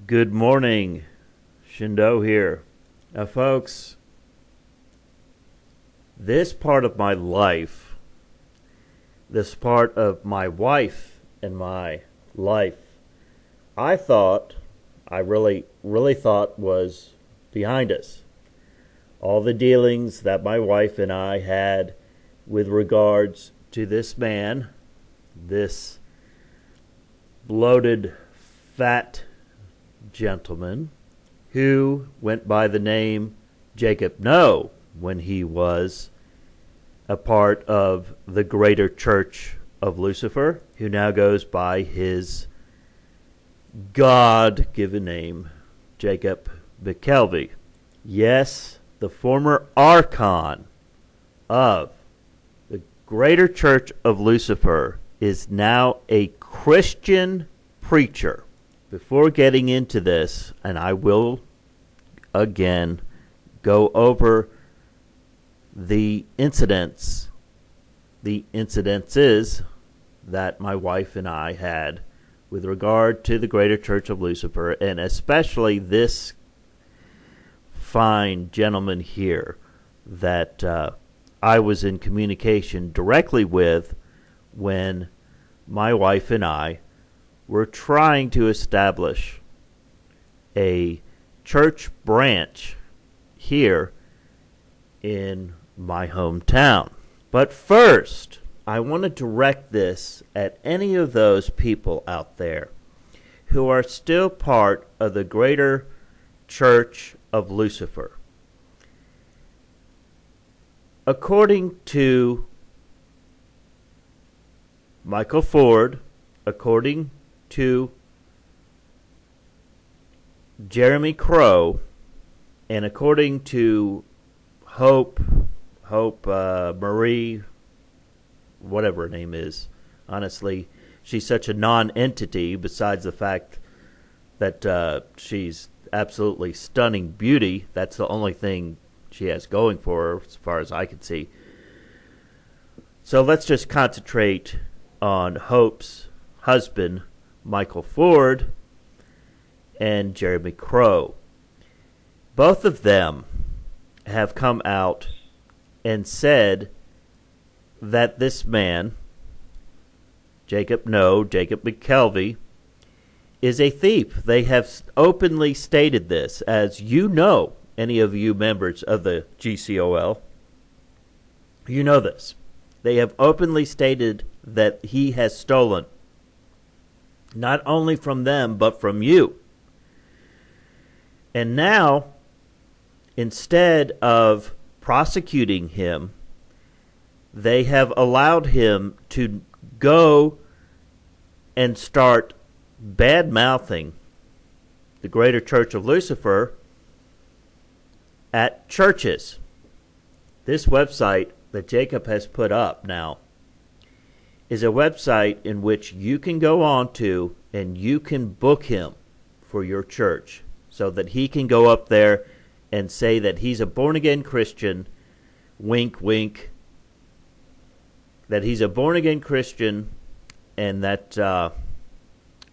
Good morning, Shindo here. Now, folks, this part of my life, this part of my wife and my life, I really thought was behind us. All the dealings that my wife and I had with regards to this man, this bloated, fat gentleman who went by the name Jacob No when he was a part of the Greater Church of Lucifer, who now goes by his God-given name, Jacob MCKELVY. Yes, the former archon of the Greater Church of Lucifer is now a Christian preacher. Before getting into this, and I will again go over the incidences that my wife and I had with regard to the Greater Church of Lucifer, and especially this fine gentleman here that I was in communication directly with when my wife and I were trying to establish a church branch here in my hometown. But first, I want to direct this at any of those people out there who are still part of the Greater Church of Lucifer. According to Michael Ford, according to Jeremy Crow, and according to Hope Marie, whatever her name is, honestly, she's such a non-entity besides the fact that she's absolutely stunning beauty. That's the only thing she has going for her as far as I can see. So let's just concentrate on Hope's husband, Michael Ford, and Jeremy Crow. Both of them have come out and said that this man, Jacob MCKELVY, is a thief. They have openly stated this. As you know, any of you members of the GCOL, you know this. They have openly stated that he has stolen not only from them, but from you. And now, instead of prosecuting him, they have allowed him to go and start bad-mouthing the Greater Church of Lucifer at churches. This website that Jacob has put up now is a website in which you can go on to and you can book him for your church so that he can go up there and say that he's a born-again Christian, wink, wink, that he's a born-again Christian and that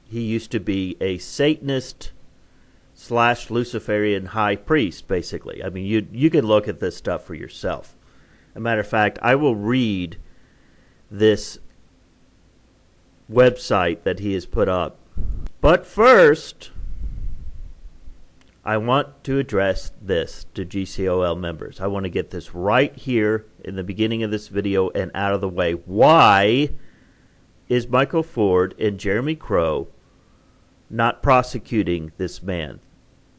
he used to be a Satanist / Luciferian high priest, basically. I mean, you can look at this stuff for yourself. As a matter of fact, I will read this website that he has put up. But first, I want to address this to GCOL members. I want to get this right here in the beginning of this video and out of the way. Why is Michael Ford and Jeremy Crow not prosecuting this man?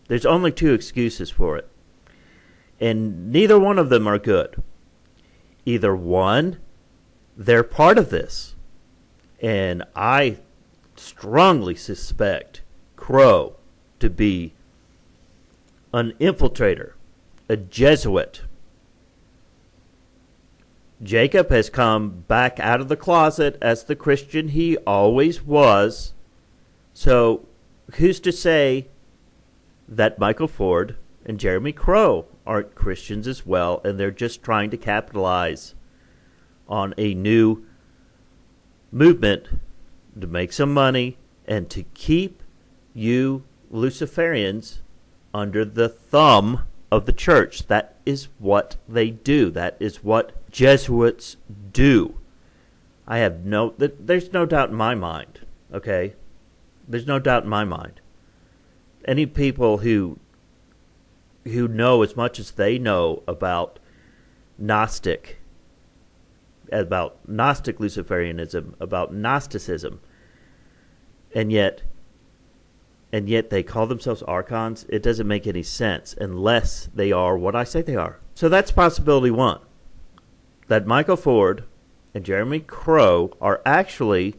There's only two excuses for it, and neither one of them are good. Either one, they're part of this, and I strongly suspect Crow to be an infiltrator, a Jesuit. Jacob has come back out of the closet as the Christian he always was. So who's to say that Michael Ford and Jeremy Crow aren't Christians as well, and they're just trying to capitalize on a new movement to make some money and to keep you Luciferians under the thumb of the church. That is what they do. That is what Jesuits do. There's no doubt in my mind, okay? There's no doubt in my mind. Any people who know as much as they know about Gnostic Luciferianism, about Gnosticism, and yet they call themselves archons, it doesn't make any sense unless they are what I say they are. So that's possibility one, that Michael Ford and Jeremy Crow are actually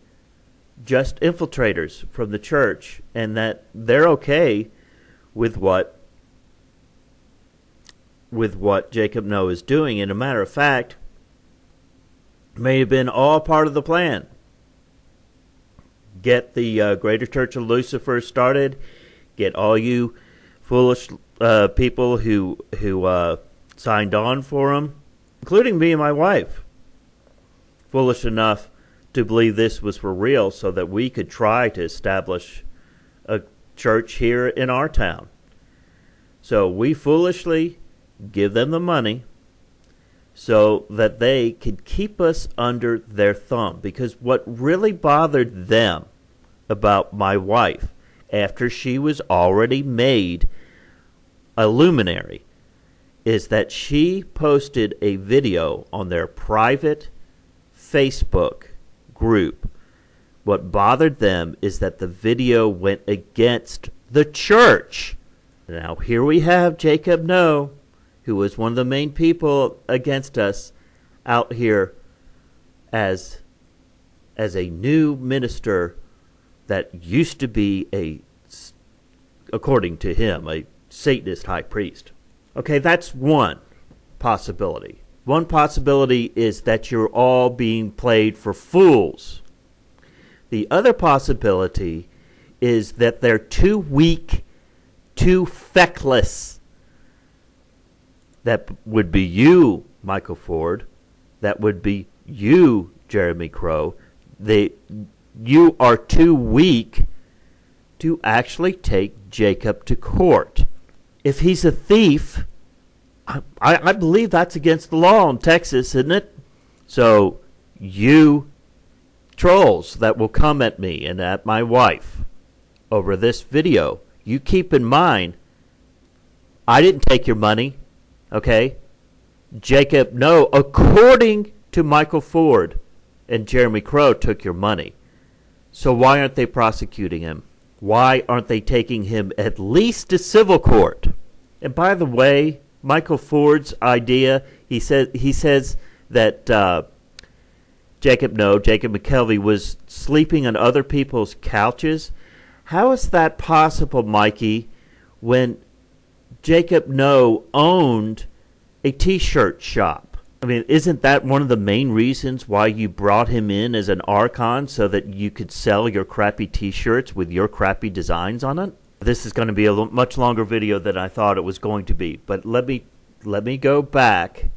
just infiltrators from the church, and that they're okay with what Jacob Noe is doing. And a matter of fact, may have been all part of the plan. Get the Greater Church of Lucifer started. Get all you foolish people who signed on for them, including me and my wife, foolish enough to believe this was for real so that we could try to establish a church here in our town. So we foolishly give them the money so that they could keep us under their thumb. Because what really bothered them about my wife, after she was already made a luminary, is that she posted a video on their private Facebook group. What bothered them is that the video went against the church. Now here we have Jacob Noe, who was one of the main people against us, out here as a new minister that used to be according to him, a Satanist high priest. Okay, that's one possibility. One possibility is that you're all being played for fools. The other possibility is that they're too weak, too feckless. That would be you, Michael Ford. That would be you, Jeremy Crow. You are too weak to actually take Jacob to court. If he's a thief, I believe that's against the law in Texas, isn't it? So you trolls that will come at me and at my wife over this video, you keep in mind, I didn't take your money, okay? Jacob Noe, according to Michael Ford and Jeremy Crow, took your money. So why aren't they prosecuting him? Why aren't they taking him at least to civil court? And by the way, Michael Ford's idea, he says that Jacob McKelvey was sleeping on other people's couches. How is that possible, Mikey, when Jacob Noe owned a T-shirt shop? I mean, isn't that one of the main reasons why you brought him in as an archon, so that you could sell your crappy T-shirts with your crappy designs on it? This is going to be a much longer video than I thought it was going to be. But let me go back.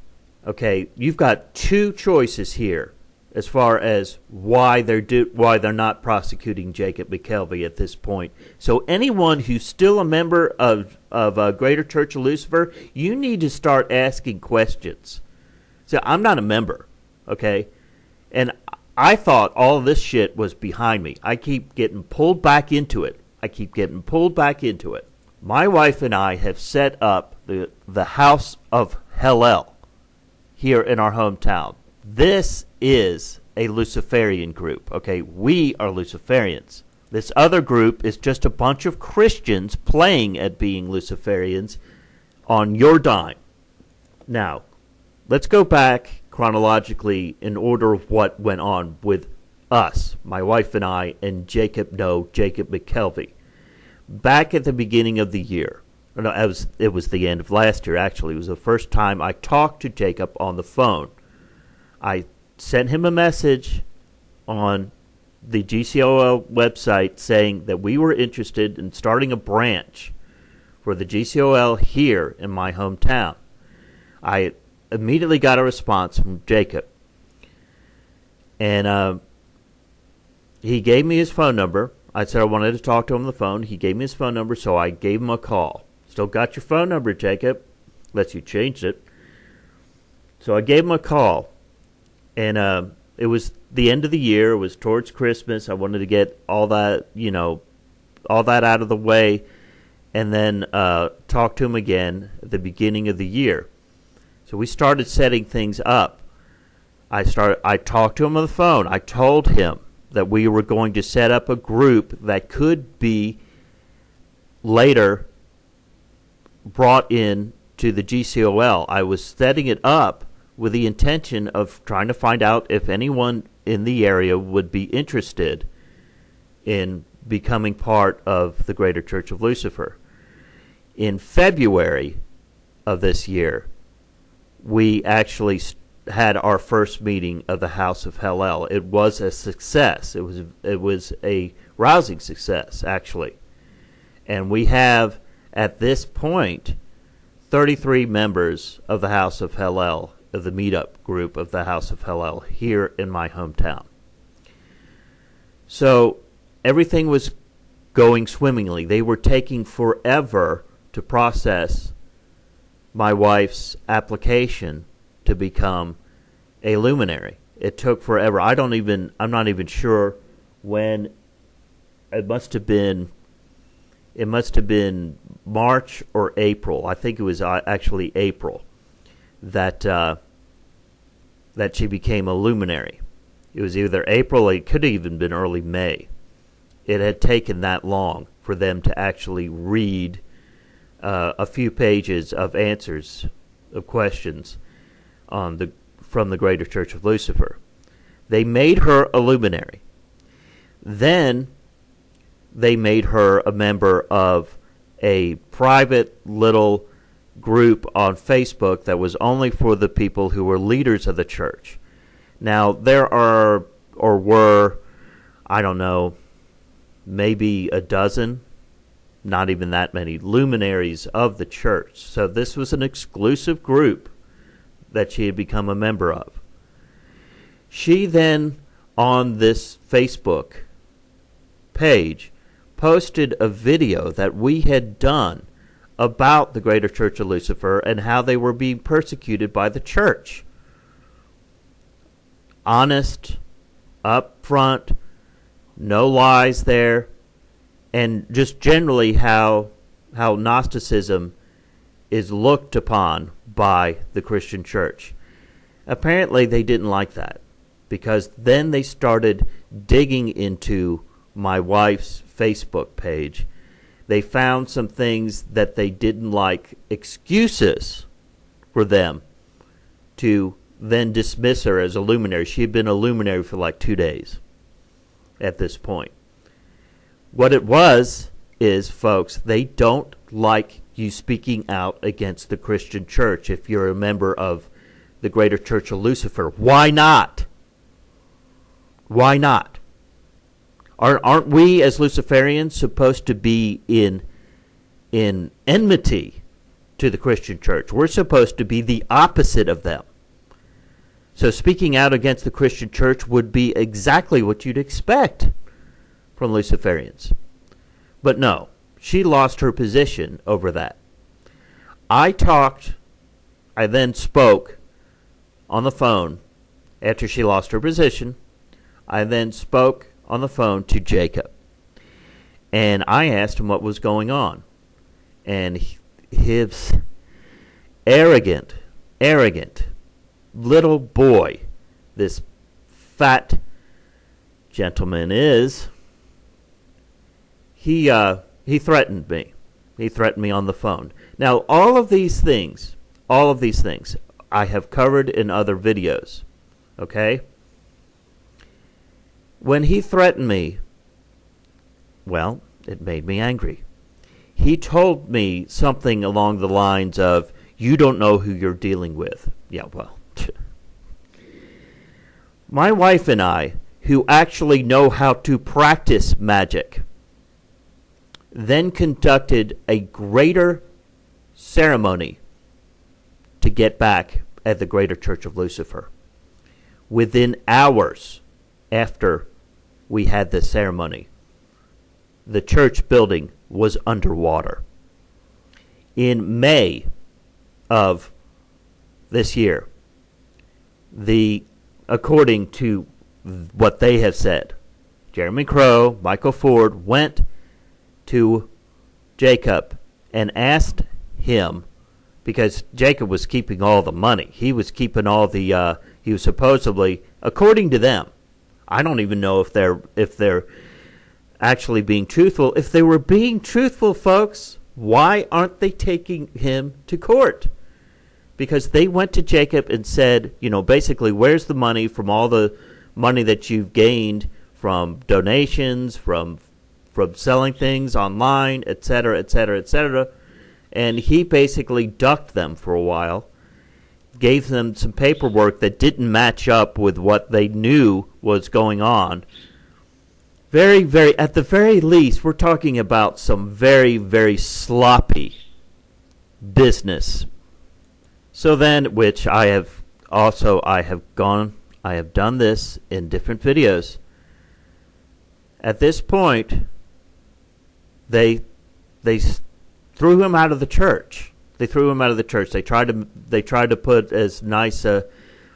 Okay, you've got two choices here as far as why they're not prosecuting Jacob McKelvey at this point. So anyone who's still a member of Greater Church of Lucifer, you need to start asking questions. So I'm not a member, okay? And I thought all of this shit was behind me. I keep getting pulled back into it. My wife and I have set up the House of Hellel here in our hometown. This is a Luciferian group, okay? We are Luciferians. This other group is just a bunch of Christians playing at being Luciferians on your dime. Now, let's go back chronologically in order of what went on with us, my wife and I, and Jacob McKelvey. Back at the beginning of the year, it was the end of last year, actually. It was the first time I talked to Jacob on the phone. I sent him a message on the GCOL website saying that we were interested in starting a branch for the GCOL here in my hometown. I immediately got a response from Jacob. And he gave me his phone number, I said I wanted to talk to him on the phone. He gave me his phone number, so I gave him a call. Still got your phone number, Jacob, unless you changed it. So I gave him a call, and it was the end of the year. It was towards Christmas. I wanted to get all that, all that out of the way, and then talk to him again at the beginning of the year. So we started setting things up. I talked to him on the phone. I told him that we were going to set up a group that could be later brought in to the GCOL. I was setting it up with the intention of trying to find out if anyone in the area would be interested in becoming part of the Greater Church of Lucifer. In February of this year, we actually had our first meeting of the House of Hellel. It was a success. It was a rousing success, actually. And we have, at this point, 33 members of the House of Hellel, of the meetup group of the House of Hellel, here in my hometown. So everything was going swimmingly. They were taking forever to process my wife's application to become a luminary. It took forever. I'm not even sure when. It must have been March or April. I think it was actually April that she became a luminary. It was either April, it could have even been early May. It had taken that long for them to actually read a few pages of answers of questions from the Greater Church of Lucifer. They made her a luminary. Then they made her a member of a private little group on Facebook that was only for the people who were leaders of the church. Now, there are, or were, I don't know, maybe a dozen, not even that many, luminaries of the church. So this was an exclusive group that she had become a member of. She then, on this Facebook page, posted a video that we had done about the Greater Church of Lucifer and how they were being persecuted by the church. Honest, upfront, no lies there, and just generally how Gnosticism is looked upon by the Christian church. Apparently they didn't like that, because then they started digging into my wife's Facebook page. They found some things that they didn't like, excuses for them to then dismiss her as a luminary. She had been a luminary for like 2 days at this point. What it was is, folks, they don't like you speaking out against the Christian church if you're a member of the Greater Church of Lucifer. Why not? Why not? Aren't we as Luciferians supposed to be in enmity to the Christian church? We're supposed to be the opposite of them. So speaking out against the Christian church would be exactly what you'd expect from Luciferians. But no, she lost her position over that. I then spoke on the phone after she lost her position. I then spoke on the phone to Jacob, and I asked him what was going on. And his arrogant little boy, this fat gentleman is, he threatened me. He threatened me on the phone. Now, all of these things I have covered in other videos, okay? When he threatened me, well, it made me angry. He told me something along the lines of, "You don't know who you're dealing with." Yeah, well, my wife and I, who actually know how to practice magic, then conducted a greater ceremony to get back at the Greater Church of Lucifer. Within hours after we had this ceremony, the church building was underwater. In May of this year, according to what they have said, Jeremy Crow, Michael Ford went to Jacob and asked him, because Jacob was keeping all the money. He was keeping all the, he was supposedly, according to them, I don't even know if they're actually being truthful. If they were being truthful, folks, why aren't they taking him to court? Because they went to Jacob and said, basically, where's the money from all the money that you've gained from donations, from selling things online, etc., etc., etc. And he basically ducked them for a while, gave them some paperwork that didn't match up with what they knew was going on. Very, very, at the very least, we're talking about some very, very sloppy business. So then, which I have done this in different videos. At this point, they threw him out of the church. They tried to put as nice a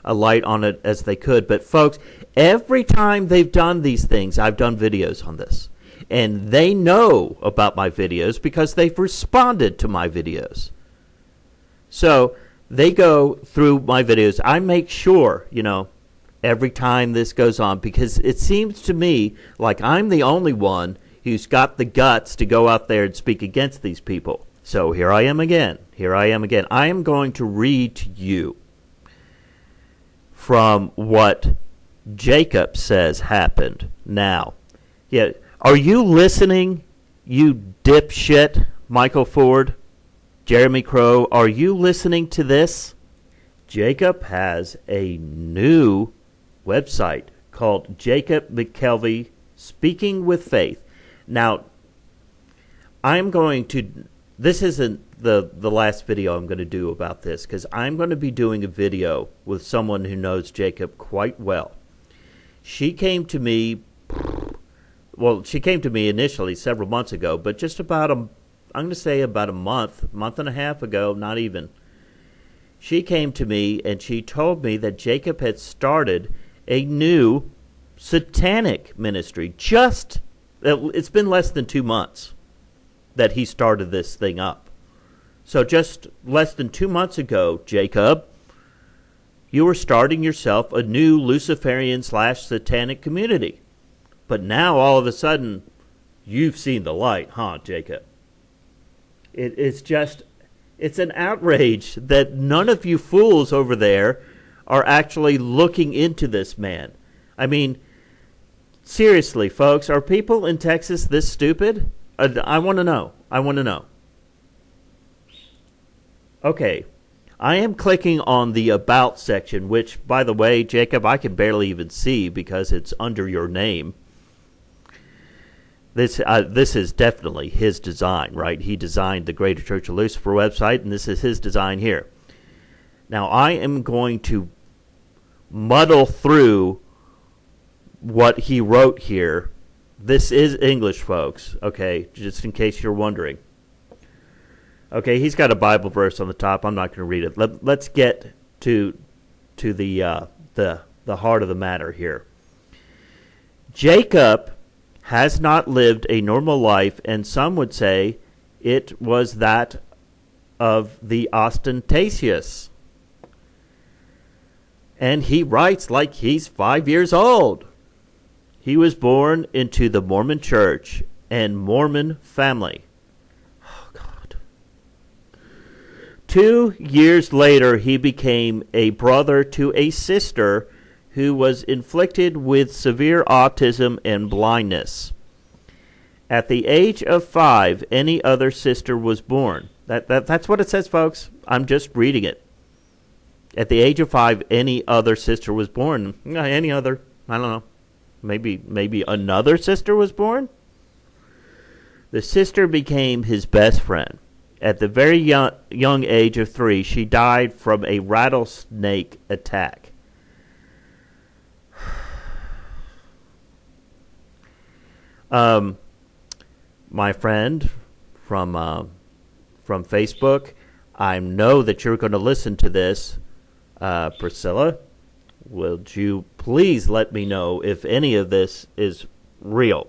light on it as they could. But folks, every time they've done these things, I've done videos on this. And they know about my videos because they've responded to my videos. So they go through my videos. I make sure, every time this goes on, because it seems to me like I'm the only one who's got the guts to go out there and speak against these people. So here I am again. I am going to read to you from what Jacob says happened. Now, are you listening, you dipshit, Michael Ford, Jeremy Crow? Are you listening to this? Jacob has a new website called JACOB MCKELVY Speaking with Faith. Now, this isn't the last video I'm going to do about this, because I'm going to be doing a video with someone who knows Jacob quite well. She came to me initially several months ago, but just about I'm going to say about a month and a half ago, not even. She came to me and she told me that Jacob had started a new satanic ministry. It's been less than 2 months that he started this thing up. So just less than 2 months ago, Jacob, you were starting yourself a new Luciferian/satanic community. But now all of a sudden, you've seen the light, huh, Jacob? It's an outrage that none of you fools over there are actually looking into this man. I mean, seriously, folks, are people in Texas this stupid? I want to know. Okay, I am clicking on the About section, which, by the way, Jacob, I can barely even see because it's under your name. This is definitely his design, right? He designed the Greater Church of Lucifer website, and this is his design here. Now, I am going to muddle through what he wrote here. This is English, folks, okay, just in case you're wondering. Okay, he's got a Bible verse on the top. I'm not going to read it. Let's get to the heart of the matter here. Jacob has not lived a normal life, and some would say it was that of the ostentatious. And he writes like he's 5 years old. He was born into the Mormon church and Mormon family. Oh, God. 2 years later, he became a brother to a sister who was inflicted with severe autism and blindness. At the age of 5, any other sister was born. That's what it says, folks. I'm just reading it. At the age of 5, any other sister was born. Any other, I don't know. Maybe another sister was born? The sister became his best friend. At the very young age of 3, she died from a rattlesnake attack. my friend from Facebook, I know that you're going to listen to this. Priscilla, would you please let me know if any of this is real?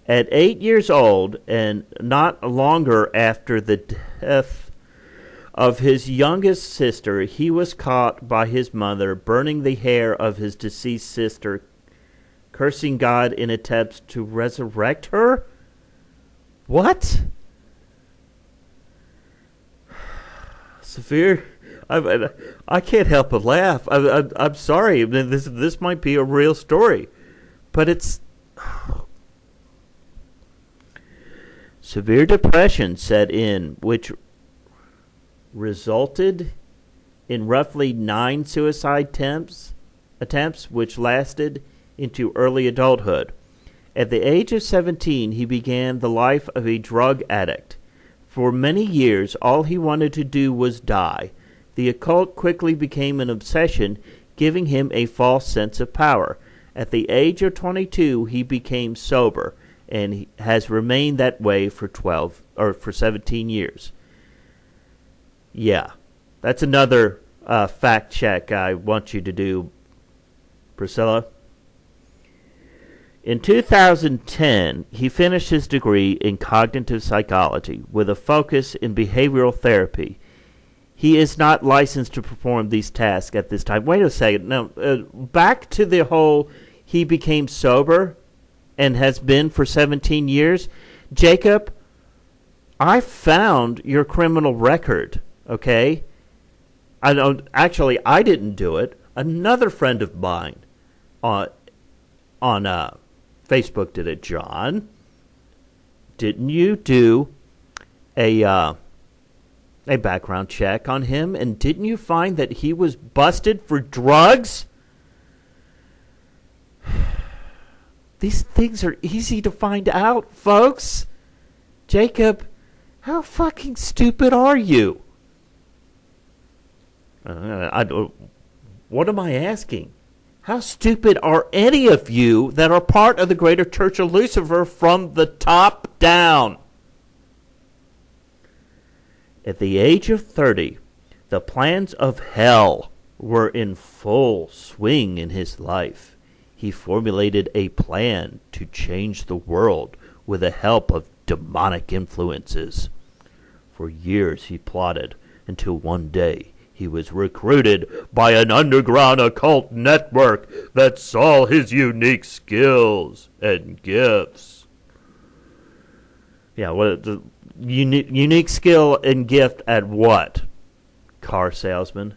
At 8 years old, and not longer after the death of his youngest sister, he was caught by his mother burning the hair of his deceased sister, cursing God in attempts to resurrect her? What? Severe. I can't help but laugh. I'm sorry. This might be a real story, but it's severe depression set in, which resulted in roughly 9 suicide attempts, which lasted into early adulthood. At the age of 17, he began the life of a drug addict. For many years, all he wanted to do was die. The occult quickly became an obsession, giving him a false sense of power. At the age of 22, he became sober, and he has remained that way for 17 years. Yeah, that's another fact check I want you to do, Priscilla. In 2010, he finished his degree in cognitive psychology with a focus in behavioral therapy. He is not licensed to perform these tasks at this time. Wait a second. Now, back to the whole he became sober and has been for 17 years. Jacob, I found your criminal record, okay? I didn't do it. Another friend of mine on Facebook did it. John, didn't you do a background check on him, and didn't you find that he was busted for drugs? These things are easy to find out, folks. Jacob, how fucking stupid are you? What am I asking? How stupid are any of you that are part of the Greater Church of Lucifer from the top down? At the age of 30, the plans of hell were in full swing in his life. He formulated a plan to change the world with the help of demonic influences. For years he plotted, until one day he was recruited by an underground occult network that saw his unique skills and gifts. Yeah, what the unique skill and gift at what? Car salesman.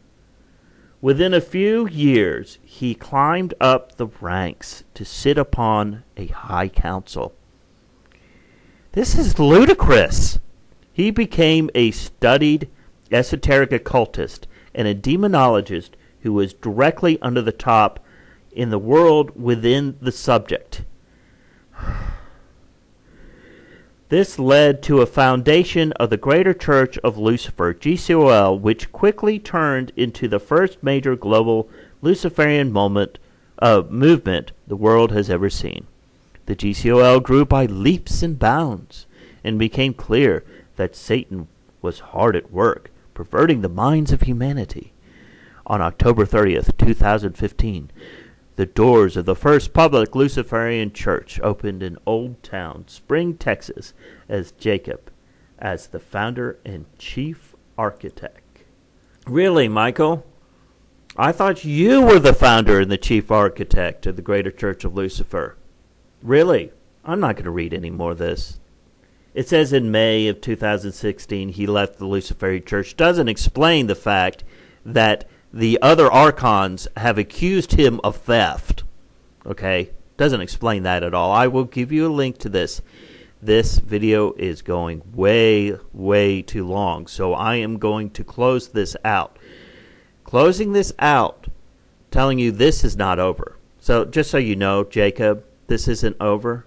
Within a few years, he climbed up the ranks to sit upon a high council. This is ludicrous. He became a studied esoteric occultist and a demonologist who was directly under the top in the world within the subject. This led to a foundation of the Greater Church of Lucifer, GCOL, which quickly turned into the first major global Luciferian movement the world has ever seen. The GCOL grew by leaps and bounds, and became clear that Satan was hard at work, perverting the minds of humanity. On October 30th, 2015, the doors of the first public Luciferian church opened in Old Town, Spring, Texas, as Jacob, as the founder and chief architect. Really, Michael? I thought you were the founder and the chief architect of the Greater Church of Lucifer. Really? I'm not going to read any more of this. It says in May of 2016 he left the Luciferian church. Doesn't explain the fact that the other archons have accused him of theft. Okay? Doesn't explain that at all. I will give you a link to this. This video is going way, way too long, so I am going to close this out. Closing this out, telling you this is not over. So just so you know, Jacob, this isn't over.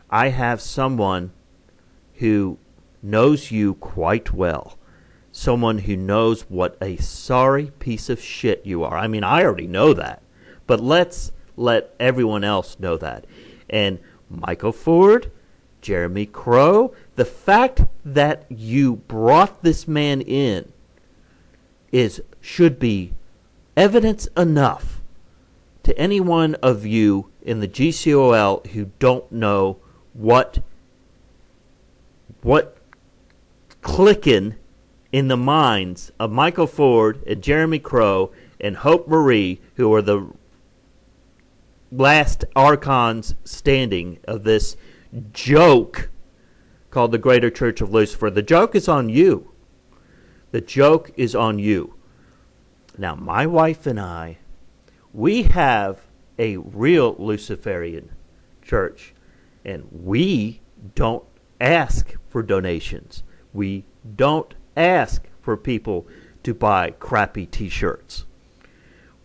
I have someone who knows you quite well. Someone who knows what a sorry piece of shit you are. I mean, I already know that. But let's let everyone else know that. And Michael Ford Jeremy Crow, the fact that you brought this man in should be evidence enough to any one of you in the GCOL who don't know what clicking in the minds of Michael Ford and Jeremy Crow and Hope Marie, who are the last archons standing of this joke called the Greater Church of Lucifer. The joke is on you. The joke is on you. Now, my wife and I, we have a real Luciferian church, and we don't ask for donations. We don't ask for people to buy crappy t-shirts.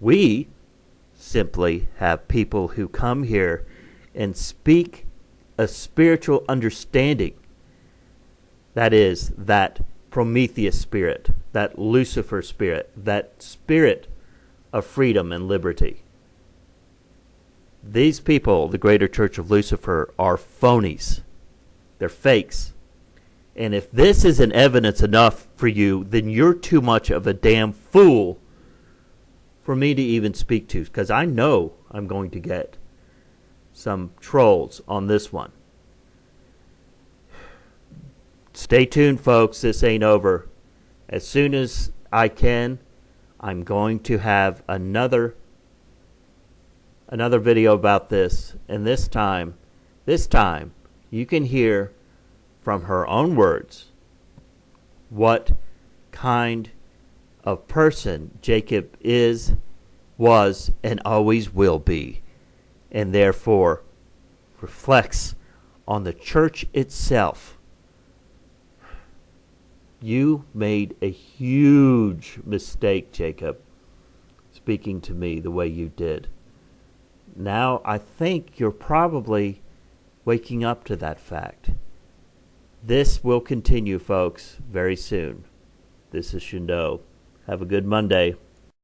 We simply have people who come here and speak a spiritual understanding. That is, that Prometheus spirit, that Lucifer spirit, that spirit of freedom and liberty. These people, the Greater Church of Lucifer, are phonies. They're fakes. And if this isn't evidence enough for you, then you're too much of a damn fool for me to even speak to, because I know I'm going to get some trolls on this one. Stay tuned, folks. This ain't over. As soon as I can, I'm going to have another video about this, and this time you can hear from her own words what kind of person Jacob is, was, and always will be, and therefore reflects on the church itself. You made a huge mistake, Jacob, speaking to me the way you did. Now I think you're probably waking up to that fact. This will continue, folks, very soon. This is Shindo. Have a good Monday.